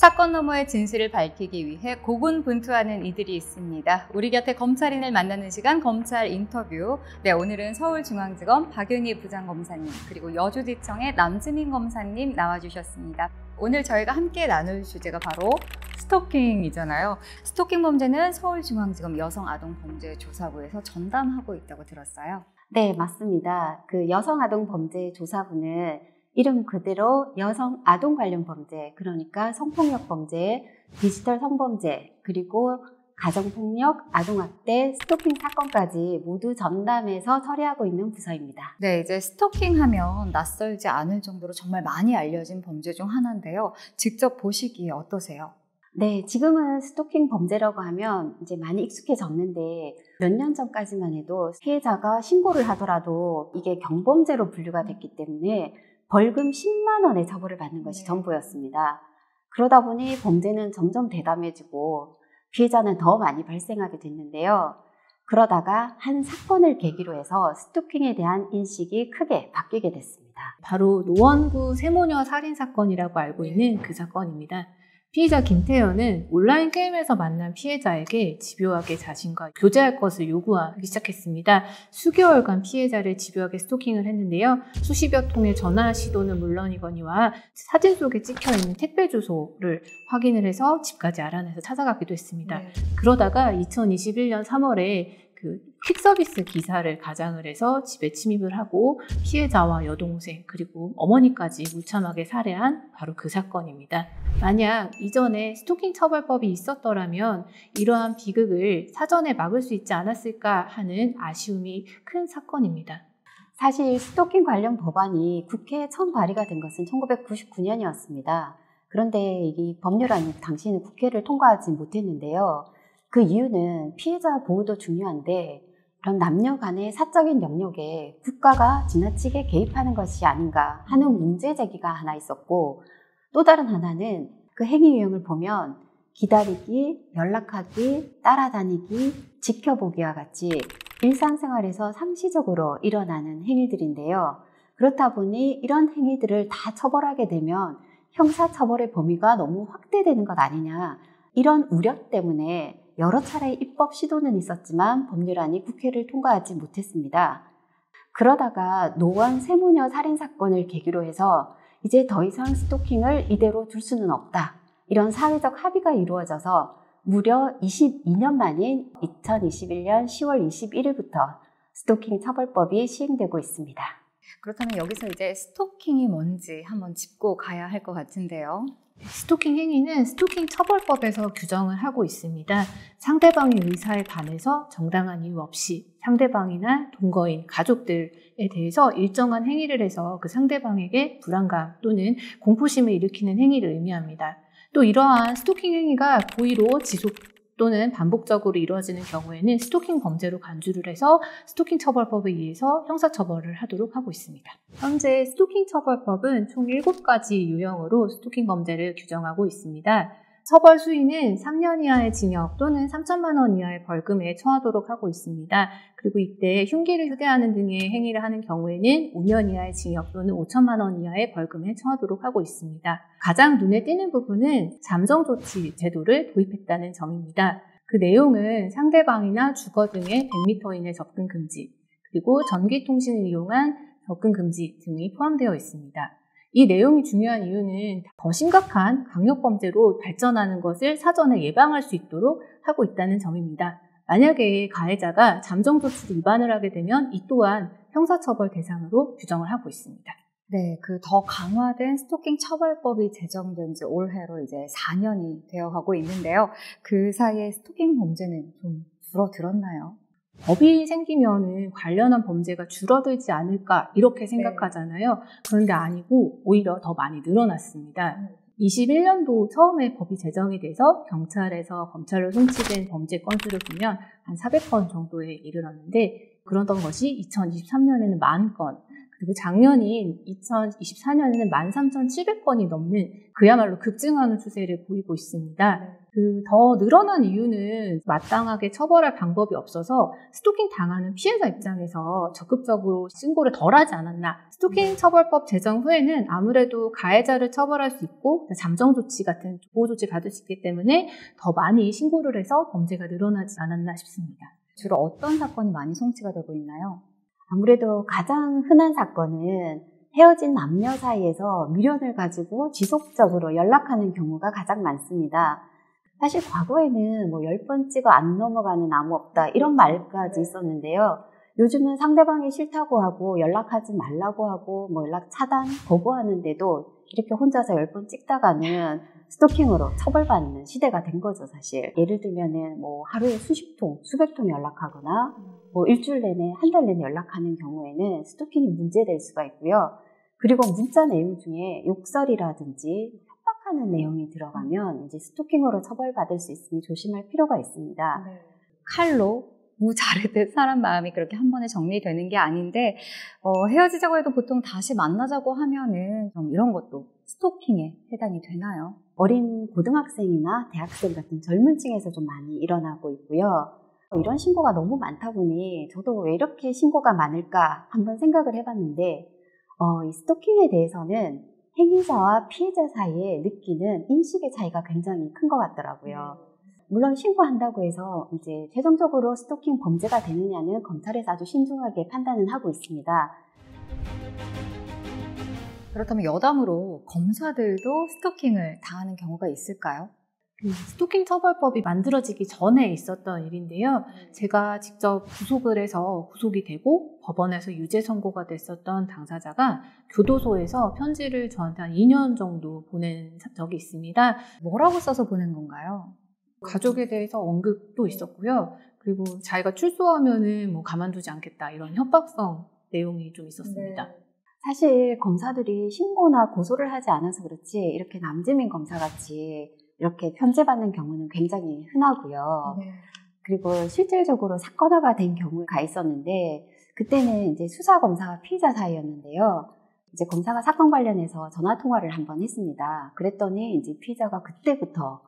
사건 너머의 진실을 밝히기 위해 고군분투하는 이들이 있습니다. 우리 곁에 검찰인을 만나는 시간 검찰 인터뷰. 네, 오늘은 서울중앙지검 박윤희 부장검사님 그리고 여주지청의 남진인 검사님 나와주셨습니다. 오늘 저희가 함께 나눌 주제가 바로 스토킹이잖아요. 스토킹 범죄는 서울중앙지검 여성아동범죄조사부에서 전담하고 있다고 들었어요. 네, 맞습니다. 그 여성아동범죄조사부는 이름 그대로 여성 아동 관련 범죄, 그러니까 성폭력 범죄, 디지털 성범죄, 그리고 가정폭력, 아동학대, 스토킹 사건까지 모두 전담해서 처리하고 있는 부서입니다. 네, 이제 스토킹 하면 낯설지 않을 정도로 정말 많이 알려진 범죄 중 하나인데요. 직접 보시기에 어떠세요? 네, 지금은 스토킹 범죄라고 하면 이제 많이 익숙해졌는데 몇 년 전까지만 해도 피해자가 신고를 하더라도 이게 경범죄로 분류가 됐기 때문에 벌금 10만 원의 처벌을 받는 것이 전부였습니다. 그러다 보니 범죄는 점점 대담해지고 피해자는 더 많이 발생하게 됐는데요. 그러다가 한 사건을 계기로 해서 스토킹에 대한 인식이 크게 바뀌게 됐습니다. 바로 노원구 세모녀 살인사건이라고 알고 있는 그 사건입니다. 피의자 김태현은 온라인 게임에서 만난 피해자에게 집요하게 자신과 교제할 것을 요구하기 시작했습니다. 수개월간 피해자를 집요하게 스토킹을 했는데요. 수십여 통의 전화 시도는 물론이거니와 사진 속에 찍혀있는 택배 주소를 확인을 해서 집까지 알아내서 찾아가기도 했습니다. 그러다가 2021년 3월에 그 퀵서비스 기사를 가장을 해서 집에 침입을 하고 피해자와 여동생 그리고 어머니까지 무참하게 살해한 바로 그 사건입니다. 만약 이전에 스토킹 처벌법이 있었더라면 이러한 비극을 사전에 막을 수 있지 않았을까 하는 아쉬움이 큰 사건입니다. 사실 스토킹 관련 법안이 국회에 처음 발의가 된 것은 1999년이었습니다. 그런데 이 법률안이 당시에는 국회를 통과하지 못했는데요. 그 이유는 피해자 보호도 중요한데 그런 남녀 간의 사적인 영역에 국가가 지나치게 개입하는 것이 아닌가 하는 문제 제기가 하나 있었고, 또 다른 하나는 그 행위 유형을 보면 기다리기, 연락하기, 따라다니기, 지켜보기와 같이 일상생활에서 상시적으로 일어나는 행위들인데요. 그렇다 보니 이런 행위들을 다 처벌하게 되면 형사처벌의 범위가 너무 확대되는 것 아니냐, 이런 우려 때문에 여러 차례 입법 시도는 있었지만 법률안이 국회를 통과하지 못했습니다. 그러다가 노원 세모녀 살인사건을 계기로 해서 이제 더 이상 스토킹을 이대로 둘 수는 없다, 이런 사회적 합의가 이루어져서 무려 22년 만인 2021년 10월 21일부터 스토킹 처벌법이 시행되고 있습니다. 그렇다면 여기서 이제 스토킹이 뭔지 한번 짚고 가야 할 것 같은데요. 스토킹 행위는 스토킹 처벌법에서 규정을 하고 있습니다. 상대방의 의사에 반해서 정당한 이유 없이 상대방이나 동거인, 가족들에 대해서 일정한 행위를 해서 그 상대방에게 불안감 또는 공포심을 일으키는 행위를 의미합니다. 또 이러한 스토킹 행위가 고의로 지속 또는 반복적으로 이루어지는 경우에는 스토킹 범죄로 간주를 해서 스토킹 처벌법에 의해서 형사처벌을 하도록 하고 있습니다. 현재 스토킹 처벌법은 총 7가지 유형으로 스토킹 범죄를 규정하고 있습니다. 처벌 수위는 3년 이하의 징역 또는 3천만 원 이하의 벌금에 처하도록 하고 있습니다. 그리고 이때 흉기를 휴대하는 등의 행위를 하는 경우에는 5년 이하의 징역 또는 5천만 원 이하의 벌금에 처하도록 하고 있습니다. 가장 눈에 띄는 부분은 잠정조치 제도를 도입했다는 점입니다. 그 내용은 상대방이나 주거 등의 100m 이내 접근 금지, 그리고 전기통신을 이용한 접근 금지 등이 포함되어 있습니다. 이 내용이 중요한 이유는 더 심각한 강력범죄로 발전하는 것을 사전에 예방할 수 있도록 하고 있다는 점입니다. 만약에 가해자가 잠정조치를 위반을 하게 되면 이 또한 형사처벌 대상으로 규정을 하고 있습니다. 네, 그 더 강화된 스토킹 처벌법이 제정된 지 올해로 이제 4년이 되어가고 있는데요. 그 사이에 스토킹 범죄는 좀 줄어들었나요? 법이 생기면은 관련한 범죄가 줄어들지 않을까 이렇게 생각하잖아요. 그런데 아니고 오히려 더 많이 늘어났습니다. 21년도 처음에 법이 제정이 돼서 경찰에서 검찰로 송치된 범죄 건수를 보면 한 400건 정도에 이르렀는데, 그러던 것이 2023년에는 40,000건, 그리고 작년인 2024년에는 13,700건이 넘는 그야말로 급증하는 추세를 보이고 있습니다. 더 늘어난 이유는 마땅하게 처벌할 방법이 없어서 스토킹 당하는 피해자 입장에서 적극적으로 신고를 덜 하지 않았나. 스토킹 처벌법 제정 후에는 아무래도 가해자를 처벌할 수 있고 잠정 조치 같은 보호 조치 받을 수 있기 때문에 더 많이 신고를 해서 범죄가 늘어나지 않았나 싶습니다. 주로 어떤 사건이 많이 송치가 되고 있나요? 아무래도 가장 흔한 사건은 헤어진 남녀 사이에서 미련을 가지고 지속적으로 연락하는 경우가 가장 많습니다. 사실 과거에는 10번 찍어 안 넘어가는 나무 없다 이런 말까지 있었는데요. 요즘은 상대방이 싫다고 하고 연락하지 말라고 하고 연락 차단, 거부하는데도 이렇게 혼자서 10번 찍다가는 스토킹으로 처벌받는 시대가 된 거죠, 사실. 예를 들면은 하루에 수십 통, 수백 통 연락하거나 일주일 내내, 한 달 내내 연락하는 경우에는 스토킹이 문제될 수가 있고요. 그리고 문자 내용 중에 욕설이라든지 협박하는 내용이 들어가면 이제 스토킹으로 처벌받을 수 있으니 조심할 필요가 있습니다. 칼로 자르듯 사람 마음이 그렇게 한 번에 정리되는 게 아닌데 헤어지자고 해도 보통 다시 만나자고 하면은 이런 것도 스토킹에 해당이 되나요? 어린 고등학생이나 대학생 같은 젊은 층에서 좀 많이 일어나고 있고요. 이런 신고가 너무 많다 보니 저도 왜 이렇게 신고가 많을까 한번 생각을 해봤는데 이 스토킹에 대해서는 행위자와 피해자 사이에 느끼는 인식의 차이가 굉장히 큰 것 같더라고요. 물론 신고한다고 해서 이제 최종적으로 스토킹 범죄가 되느냐는 검찰에서 아주 신중하게 판단은 하고 있습니다. 그렇다면 여담으로 검사들도 스토킹을 당하는 경우가 있을까요? 스토킹 처벌법이 만들어지기 전에 있었던 일인데요. 제가 직접 구속을 해서 구속이 되고 법원에서 유죄 선고가 됐었던 당사자가 교도소에서 편지를 저한테 한 2년 정도 보낸 적이 있습니다. 뭐라고 써서 보낸 건가요? 가족에 대해서 언급도 있었고요. 그리고 자기가 출소하면은 가만두지 않겠다 이런 협박성 내용이 좀 있었습니다. 사실 검사들이 신고나 고소를 하지 않아서 그렇지 이렇게 남재민 검사같이 이렇게 편제받는 경우는 굉장히 흔하고요. 그리고 실질적으로 사건화가 된 경우가 있었는데 그때는 이제 수사검사와 피의자 사이였는데요. 이제 검사가 사건 관련해서 전화통화를 한번 했습니다. 그랬더니 이제 피의자가 그때부터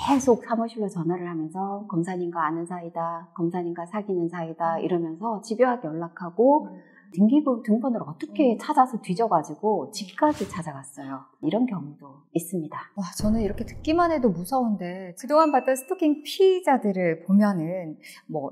계속 사무실로 전화를 하면서 검사님과 아는 사이다, 검사님과 사귀는 사이다 이러면서 집요하게 연락하고 등기부 등본을 어떻게 찾아서 뒤져가지고 집까지 찾아갔어요. 이런 경우도 있습니다. 와, 저는 이렇게 듣기만 해도 무서운데 그동안 봤던 스토킹 피의자들을 보면은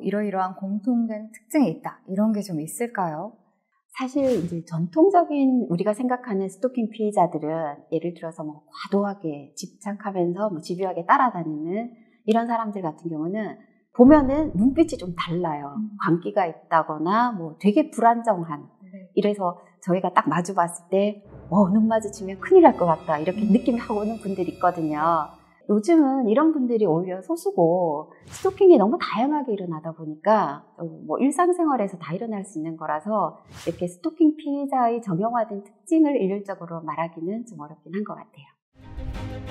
이러이러한 공통된 특징이 있다 이런 게 좀 있을까요? 사실 이제 전통적인 우리가 생각하는 스토킹 피해자들은 예를 들어서 과도하게 집착하면서 집요하게 따라다니는 이런 사람들 같은 경우는 보면은 눈빛이 좀 달라요. 광기가 있다거나 되게 불안정한. 이래서 저희가 딱 마주 봤을 때 눈 마주치면 큰일 날 것 같다 이렇게 느낌이 확 오는 분들이 있거든요. 요즘은 이런 분들이 오히려 소수고 스토킹이 너무 다양하게 일어나다 보니까 일상생활에서 다 일어날 수 있는 거라서 이렇게 스토킹 피해자의 정형화된 특징을 일률적으로 말하기는 좀 어렵긴 한 것 같아요.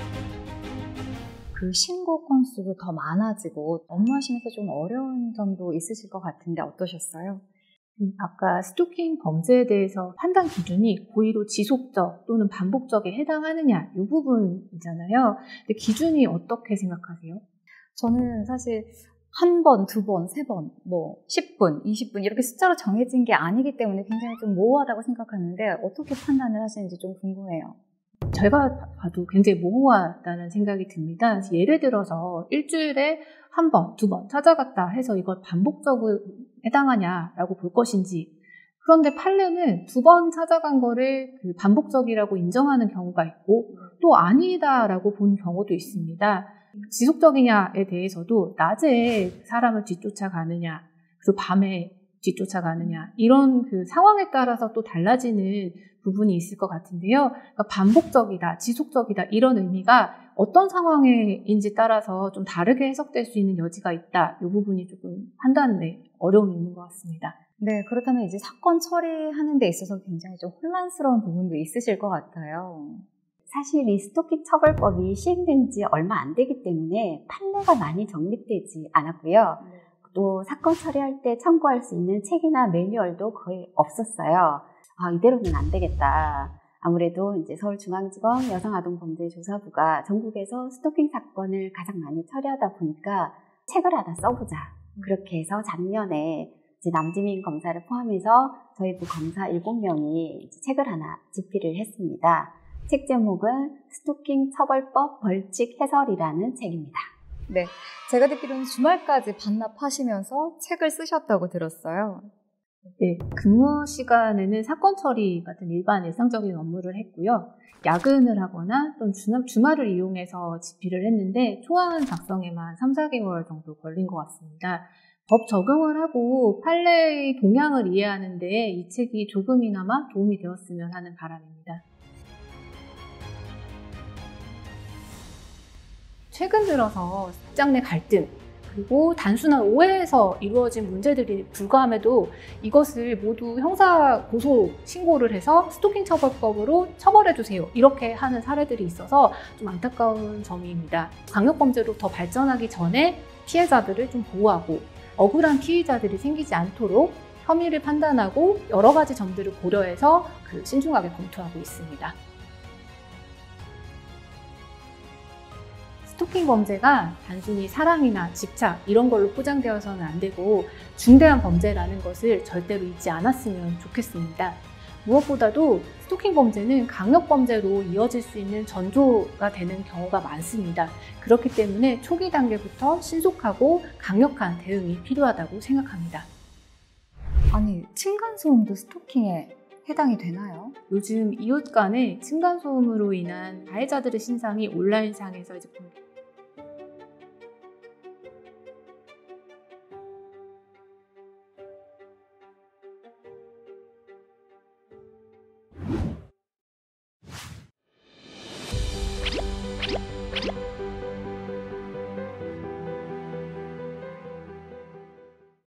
그 신고 건수도 더 많아지고 업무하시면서 좀 어려운 점도 있으실 것 같은데 어떠셨어요? 아까 스토킹 범죄에 대해서 판단 기준이 고의로 지속적 또는 반복적에 해당하느냐 이 부분이잖아요. 근데 기준이 어떻게 생각하세요? 저는 사실 한 번, 두 번, 세 번, 10분, 20분 이렇게 숫자로 정해진 게 아니기 때문에 굉장히 좀 모호하다고 생각하는데 어떻게 판단을 하시는지 좀 궁금해요. 제가 봐도 굉장히 모호하다는 생각이 듭니다. 예를 들어서 일주일에 한 번, 두 번 찾아갔다 해서 이걸 반복적으로 해당하냐라고 볼 것인지 그런데 판례는 두 번 찾아간 거를 반복적이라고 인정하는 경우가 있고 또 아니다라고 본 경우도 있습니다. 지속적이냐에 대해서도 낮에 사람을 뒤쫓아가느냐 그리고 밤에 뒤쫓아가느냐 이런 상황에 따라서 또 달라지는 부분이 있을 것 같은데요. 그러니까 반복적이다, 지속적이다 이런 의미가 어떤 상황인지 따라서 좀 다르게 해석될 수 있는 여지가 있다. 이 부분이 조금 판단에 어려움이 있는 것 같습니다. 네, 그렇다면 이제 사건 처리하는 데 있어서 굉장히 좀 혼란스러운 부분도 있으실 것 같아요. 사실 이 스토킹 처벌법이 시행된 지 얼마 안 되기 때문에 판례가 많이 정립되지 않았고요. 또 사건 처리할 때 참고할 수 있는 책이나 매뉴얼도 거의 없었어요. 이대로는 안 되겠다. 아무래도 이제 서울중앙지검 여성아동범죄조사부가 전국에서 스토킹 사건을 가장 많이 처리하다 보니까 책을 하나 써보자. 그렇게 해서 작년에 이제 남지민 검사를 포함해서 저희 부 검사 7명이 책을 하나 집필을 했습니다. 책 제목은 스토킹 처벌법 벌칙 해설이라는 책입니다. 네, 제가 듣기로는 주말까지 반납하시면서 책을 쓰셨다고 들었어요. 네, 근무 시간에는 사건 처리 같은 일반 일상적인 업무를 했고요. 야근을 하거나 또는 주말을 이용해서 집필을 했는데 초안 작성에만 3, 4개월 정도 걸린 것 같습니다. 법 적용을 하고 판례의 동향을 이해하는 데 이 책이 조금이나마 도움이 되었으면 하는 바람입니다. 최근 들어서 직장 내 갈등, 그리고 단순한 오해에서 이루어진 문제들이 불과함에도 이것을 모두 형사 고소 신고를 해서 스토킹 처벌법으로 처벌해주세요. 이렇게 하는 사례들이 있어서 좀 안타까운 점입니다. 강력범죄로 더 발전하기 전에 피해자들을 좀 보호하고 억울한 피의자들이 생기지 않도록 혐의를 판단하고 여러 가지 점들을 고려해서 신중하게 검토하고 있습니다. 스토킹 범죄가 단순히 사랑이나 집착 이런 걸로 포장되어서는 안 되고 중대한 범죄라는 것을 절대로 잊지 않았으면 좋겠습니다. 무엇보다도 스토킹 범죄는 강력 범죄로 이어질 수 있는 전조가 되는 경우가 많습니다. 그렇기 때문에 초기 단계부터 신속하고 강력한 대응이 필요하다고 생각합니다. 아니, 층간소음도 스토킹에 해당이 되나요? 요즘 이웃 간의 층간소음으로 인한 가해자들의 신상이 온라인상에서 이제